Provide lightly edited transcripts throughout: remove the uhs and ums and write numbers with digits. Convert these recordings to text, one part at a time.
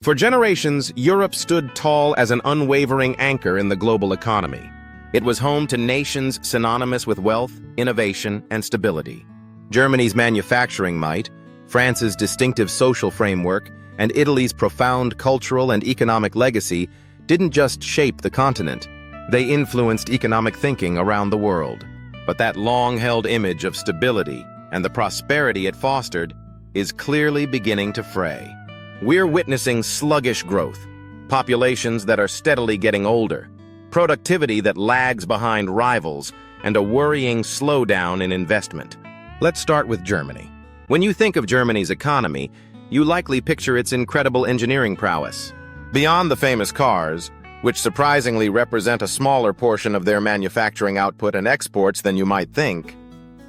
For generations, Europe stood tall as an unwavering anchor in the global economy. It was home to nations synonymous with wealth, innovation, and stability. Germany's manufacturing might, France's distinctive social framework, and Italy's profound cultural and economic legacy didn't just shape the continent. They influenced economic thinking around the world. But that long-held image of stability and the prosperity it fostered is clearly beginning to fray. We're witnessing sluggish growth, populations that are steadily getting older, productivity that lags behind rivals, and a worrying slowdown in investment. Let's start with Germany. When you think of Germany's economy, you likely picture its incredible engineering prowess. Beyond the famous cars, which surprisingly represent a smaller portion of their manufacturing output and exports than you might think,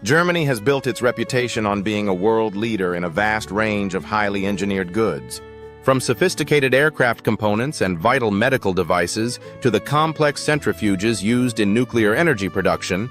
Germany has built its reputation on being a world leader in a vast range of highly engineered goods. From sophisticated aircraft components and vital medical devices to the complex centrifuges used in nuclear energy production,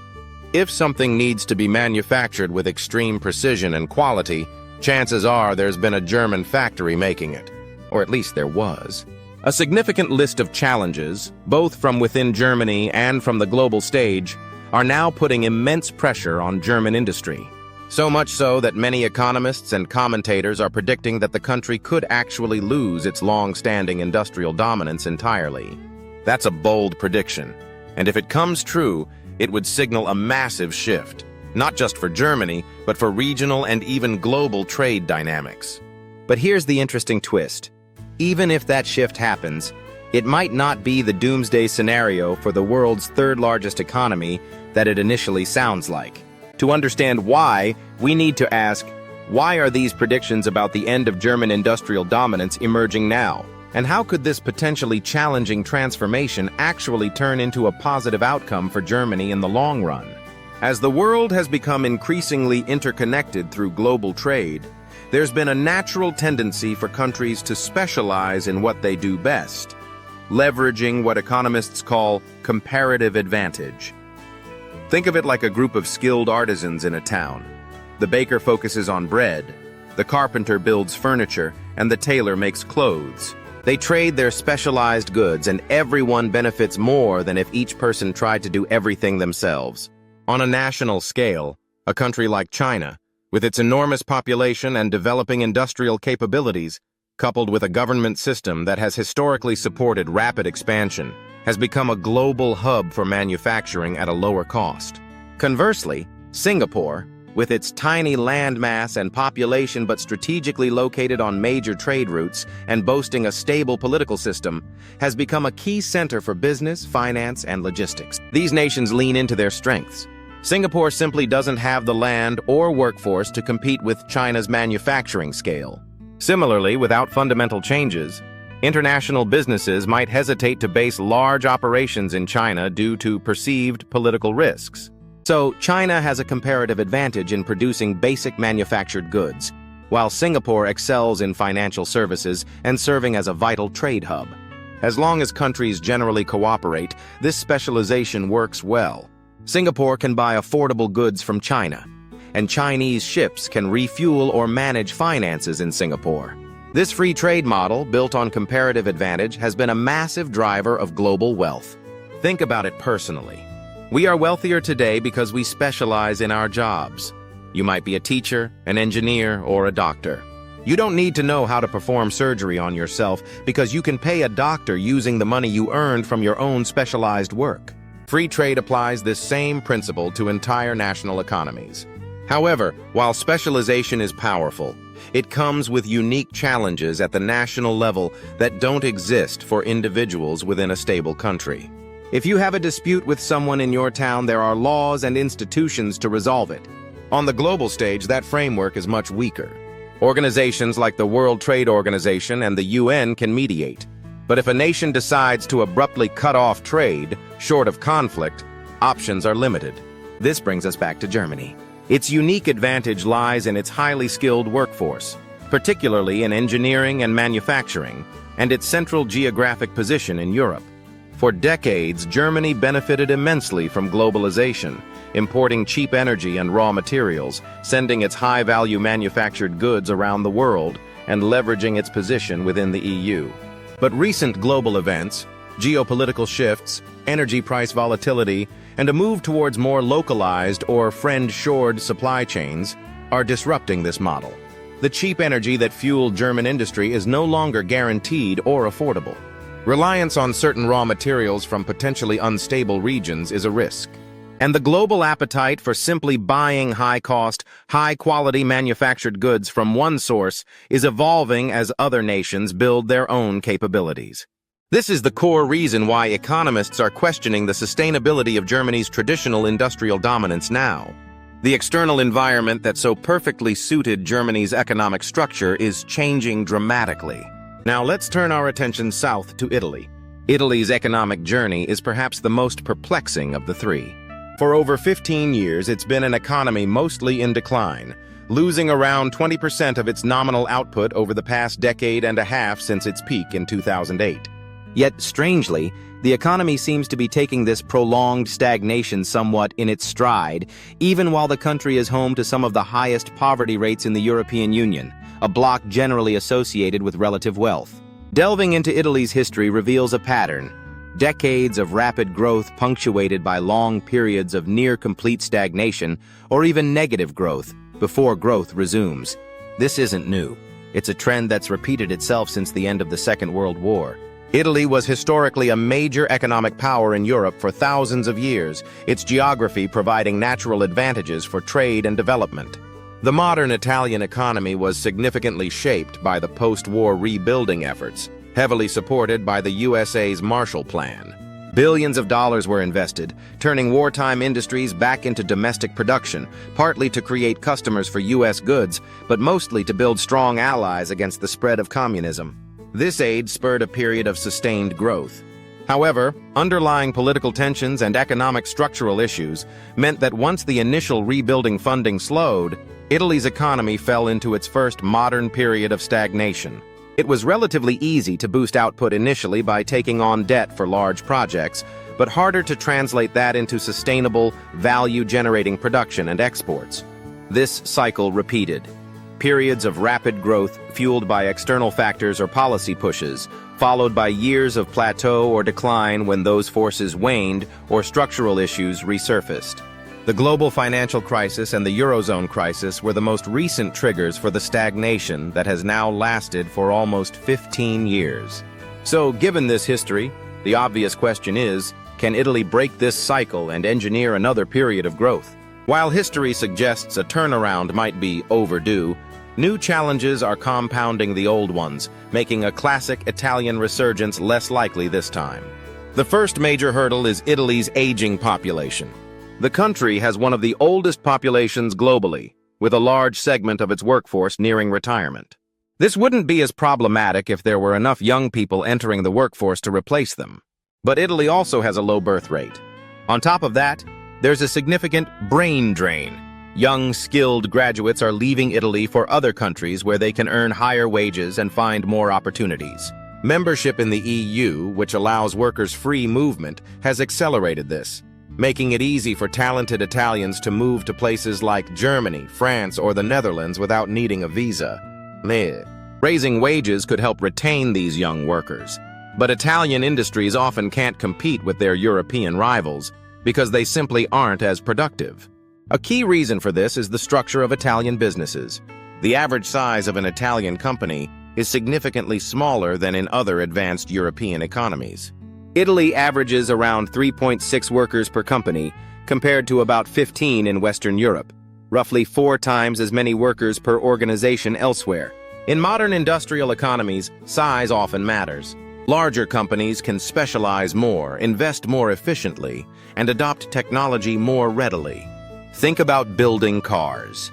if something needs to be manufactured with extreme precision and quality, chances are there's been a German factory making it. Or at least there was. A significant list of challenges, both from within Germany and from the global stage, are now putting immense pressure on German industry. So much so that many economists and commentators are predicting that the country could actually lose its long-standing industrial dominance entirely. That's a bold prediction, and if it comes true, it would signal a massive shift, not just for Germany, but for regional and even global trade dynamics. But here's the interesting twist. Even if that shift happens, it might not be the doomsday scenario for the world's third-largest economy that it initially sounds like. To understand why, we need to ask, why are these predictions about the end of German industrial dominance emerging now? And how could this potentially challenging transformation actually turn into a positive outcome for Germany in the long run? As the world has become increasingly interconnected through global trade, there's been a natural tendency for countries to specialize in what they do best, leveraging what economists call comparative advantage. Think of it like a group of skilled artisans in a town. The baker focuses on bread, the carpenter builds furniture, and the tailor makes clothes. They trade their specialized goods, and everyone benefits more than if each person tried to do everything themselves. On a national scale, a country like China, with its enormous population and developing industrial capabilities, coupled with a government system that has historically supported rapid expansion, has become a global hub for manufacturing at a lower cost. Conversely, Singapore, with its tiny landmass and population but strategically located on major trade routes and boasting a stable political system, has become a key center for business, finance, and logistics. These nations lean into their strengths. Singapore simply doesn't have the land or workforce to compete with China's manufacturing scale. Similarly, without fundamental changes, international businesses might hesitate to base large operations in China due to perceived political risks. So, China has a comparative advantage in producing basic manufactured goods, while Singapore excels in financial services and serving as a vital trade hub. As long as countries generally cooperate, this specialization works well. Singapore can buy affordable goods from China, and Chinese ships can refuel or manage finances in Singapore. This free trade model, built on comparative advantage, has been a massive driver of global wealth. Think about it personally. We are wealthier today because we specialize in our jobs. You might be a teacher, an engineer, or a doctor. You don't need to know how to perform surgery on yourself because you can pay a doctor using the money you earned from your own specialized work. Free trade applies this same principle to entire national economies. However, while specialization is powerful, it comes with unique challenges at the national level that don't exist for individuals within a stable country. If you have a dispute with someone in your town, there are laws and institutions to resolve it. On the global stage, that framework is much weaker. Organizations like the World Trade Organization and the UN can mediate. But if a nation decides to abruptly cut off trade, short of conflict, options are limited. This brings us back to Germany. Its unique advantage lies in its highly skilled workforce, particularly in engineering and manufacturing, and its central geographic position in Europe. For decades, Germany benefited immensely from globalization, importing cheap energy and raw materials, sending its high-value manufactured goods around the world, and leveraging its position within the EU. But recent global events, geopolitical shifts, energy price volatility, and a move towards more localized or friend-shored supply chains are disrupting this model. The cheap energy that fueled German industry is no longer guaranteed or affordable. Reliance on certain raw materials from potentially unstable regions is a risk. And the global appetite for simply buying high-cost, high-quality manufactured goods from one source is evolving as other nations build their own capabilities. This is the core reason why economists are questioning the sustainability of Germany's traditional industrial dominance now. The external environment that so perfectly suited Germany's economic structure is changing dramatically. Now let's turn our attention south to Italy. Italy's economic journey is perhaps the most perplexing of the three. For over 15 years, it's been an economy mostly in decline, losing around 20% of its nominal output over the past decade and a half since its peak in 2008. Yet, strangely, the economy seems to be taking this prolonged stagnation somewhat in its stride, even while the country is home to some of the highest poverty rates in the European Union, a bloc generally associated with relative wealth. Delving into Italy's history reveals a pattern. Decades of rapid growth punctuated by long periods of near-complete stagnation or even negative growth before growth resumes. This isn't new. It's a trend that's repeated itself since the end of the Second World War. Italy was historically a major economic power in Europe for thousands of years, its geography providing natural advantages for trade and development. The modern Italian economy was significantly shaped by the post-war rebuilding efforts, heavily supported by the USA's Marshall Plan. Billions of dollars were invested, turning wartime industries back into domestic production, partly to create customers for U.S. goods, but mostly to build strong allies against the spread of communism. This aid spurred a period of sustained growth. However, underlying political tensions and economic structural issues meant that once the initial rebuilding funding slowed, Italy's economy fell into its first modern period of stagnation. It was relatively easy to boost output initially by taking on debt for large projects, but harder to translate that into sustainable, value-generating production and exports. This cycle repeated. Periods of rapid growth fueled by external factors or policy pushes, followed by years of plateau or decline when those forces waned or structural issues resurfaced. The global financial crisis and the Eurozone crisis were the most recent triggers for the stagnation that has now lasted for almost 15 years. So, given this history, the obvious question is, can Italy break this cycle and engineer another period of growth? While history suggests a turnaround might be overdue, new challenges are compounding the old ones, making a classic Italian resurgence less likely this time. The first major hurdle is Italy's aging population. The country has one of the oldest populations globally, with a large segment of its workforce nearing retirement. This wouldn't be as problematic if there were enough young people entering the workforce to replace them. But Italy also has a low birth rate. On top of that, there's a significant brain drain. Young, skilled graduates are leaving Italy for other countries where they can earn higher wages and find more opportunities. Membership in the EU, which allows workers free movement, has accelerated this, making it easy for talented Italians to move to places like Germany, France, or the Netherlands without needing a visa. Raising wages could help retain these young workers. But Italian industries often can't compete with their European rivals because they simply aren't as productive. A key reason for this is the structure of Italian businesses. The average size of an Italian company is significantly smaller than in other advanced European economies. Italy averages around 3.6 workers per company, compared to about 15 in Western Europe, roughly 4 times as many workers per organization elsewhere. In modern industrial economies, size often matters. Larger companies can specialize more, invest more efficiently, and adopt technology more readily. Think about building cars.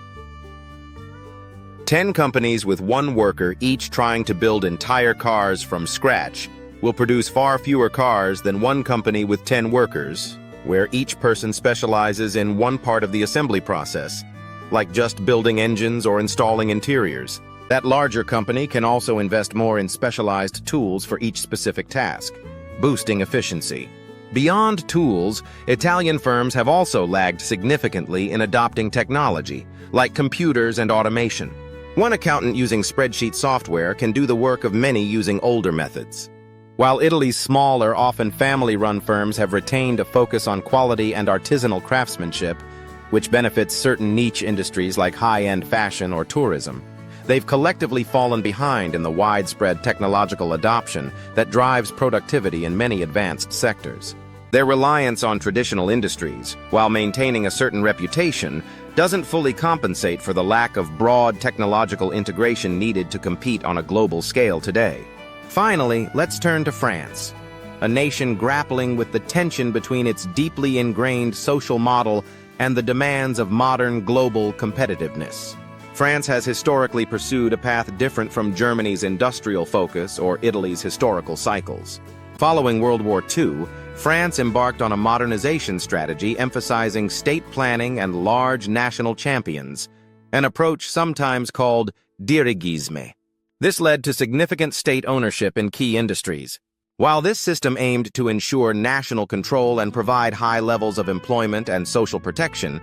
10 companies with 1 worker each trying to build entire cars from scratch will produce far fewer cars than 1 company with 10 workers, where each person specializes in one part of the assembly process, like just building engines or installing interiors. That larger company can also invest more in specialized tools for each specific task, boosting efficiency. Beyond tools, Italian firms have also lagged significantly in adopting technology, like computers and automation. One accountant using spreadsheet software can do the work of many using older methods. While Italy's smaller, often family-run firms have retained a focus on quality and artisanal craftsmanship, which benefits certain niche industries like high-end fashion or tourism, they've collectively fallen behind in the widespread technological adoption that drives productivity in many advanced sectors. Their reliance on traditional industries, while maintaining a certain reputation, doesn't fully compensate for the lack of broad technological integration needed to compete on a global scale today. Finally, let's turn to France, a nation grappling with the tension between its deeply ingrained social model and the demands of modern global competitiveness. France has historically pursued a path different from Germany's industrial focus or Italy's historical cycles. Following World War II, France embarked on a modernization strategy emphasizing state planning and large national champions, an approach sometimes called dirigisme. This led to significant state ownership in key industries. While this system aimed to ensure national control and provide high levels of employment and social protection,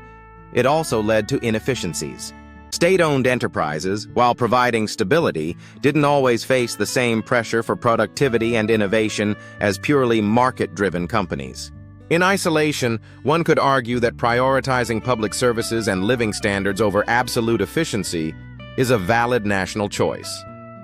it also led to inefficiencies. State-owned enterprises, while providing stability, didn't always face the same pressure for productivity and innovation as purely market-driven companies. In isolation, one could argue that prioritizing public services and living standards over absolute efficiency is a valid national choice.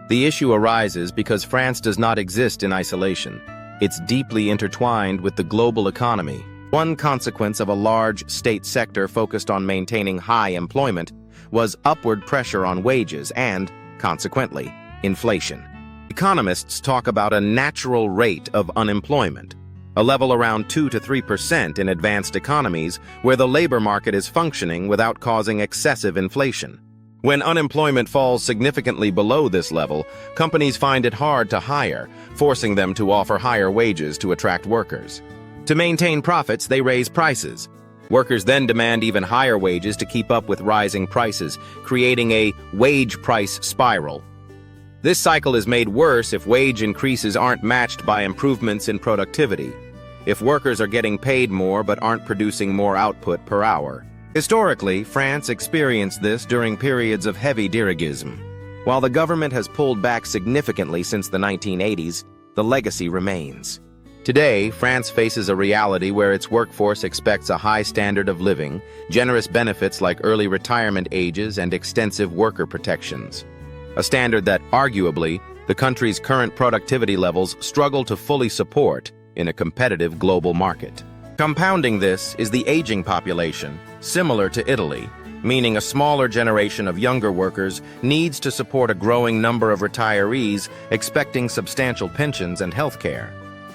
The issue arises because France does not exist in isolation. It's deeply intertwined with the global economy. One consequence of a large state sector focused on maintaining high employment was upward pressure on wages and, consequently, inflation. Economists talk about a natural rate of unemployment, a level around 2 to 3% in advanced economies where the labor market is functioning without causing excessive inflation. When unemployment falls significantly below this level, companies find it hard to hire, forcing them to offer higher wages to attract workers. To maintain profits, they raise prices. Workers then demand even higher wages to keep up with rising prices, creating a wage price spiral. This cycle is made worse if wage increases aren't matched by improvements in productivity, if workers are getting paid more but aren't producing more output per hour. Historically, France experienced this during periods of heavy dirigism. While the government has pulled back significantly since the 1980s, the legacy remains. Today, France faces a reality where its workforce expects a high standard of living, generous benefits like early retirement ages and extensive worker protections. A standard that, arguably, the country's current productivity levels struggle to fully support in a competitive global market. Compounding this is the aging population, similar to Italy, meaning a smaller generation of younger workers needs to support a growing number of retirees expecting substantial pensions and health care.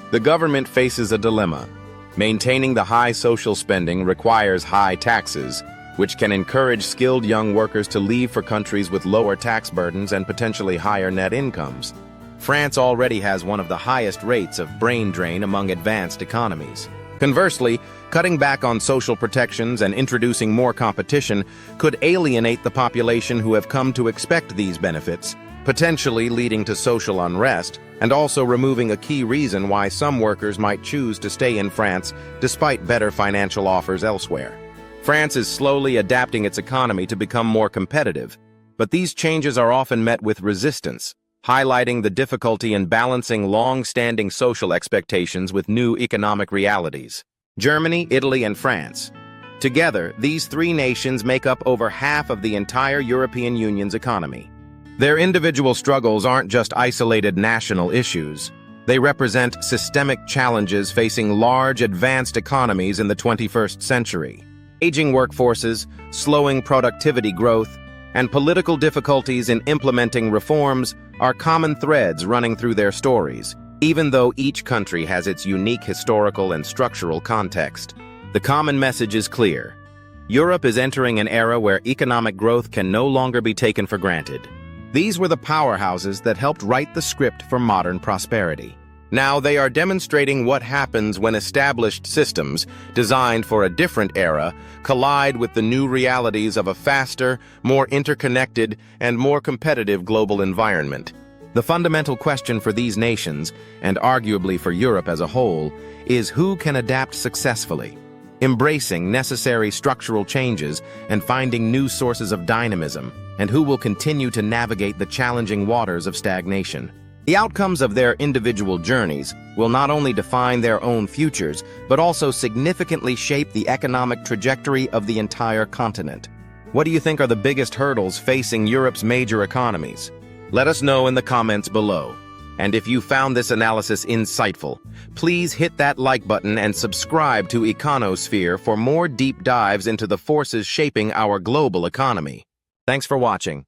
The government faces a dilemma. Maintaining the high social spending requires high taxes, which can encourage skilled young workers to leave for countries with lower tax burdens and potentially higher net incomes. France already has one of the highest rates of brain drain among advanced economies. Conversely, cutting back on social protections and introducing more competition could alienate the population who have come to expect these benefits, potentially leading to social unrest, and also removing a key reason why some workers might choose to stay in France despite better financial offers elsewhere. France is slowly adapting its economy to become more competitive, but these changes are often met with resistance, highlighting the difficulty in balancing long-standing social expectations with new economic realities. Germany, Italy, and France. Together, these three nations make up over half of the entire European Union's economy. Their individual struggles aren't just isolated national issues. They represent systemic challenges facing large, advanced economies in the 21st century. Aging workforces, slowing productivity growth, and political difficulties in implementing reforms are common threads running through their stories, even though each country has its unique historical and structural context. The common message is clear. Europe is entering an era where economic growth can no longer be taken for granted. These were the powerhouses that helped write the script for modern prosperity. Now they are demonstrating what happens when established systems, designed for a different era, collide with the new realities of a faster, more interconnected, and more competitive global environment. The fundamental question for these nations, and arguably for Europe as a whole, is who can adapt successfully? embracing necessary structural changes and finding new sources of dynamism, and who will continue to navigate the challenging waters of stagnation. The outcomes of their individual journeys will not only define their own futures, but also significantly shape the economic trajectory of the entire continent. What do you think are the biggest hurdles facing Europe's major economies? Let us know in the comments below. And if you found this analysis insightful, please hit that like button and subscribe to EconoSphere for more deep dives into the forces shaping our global economy. Thanks for watching.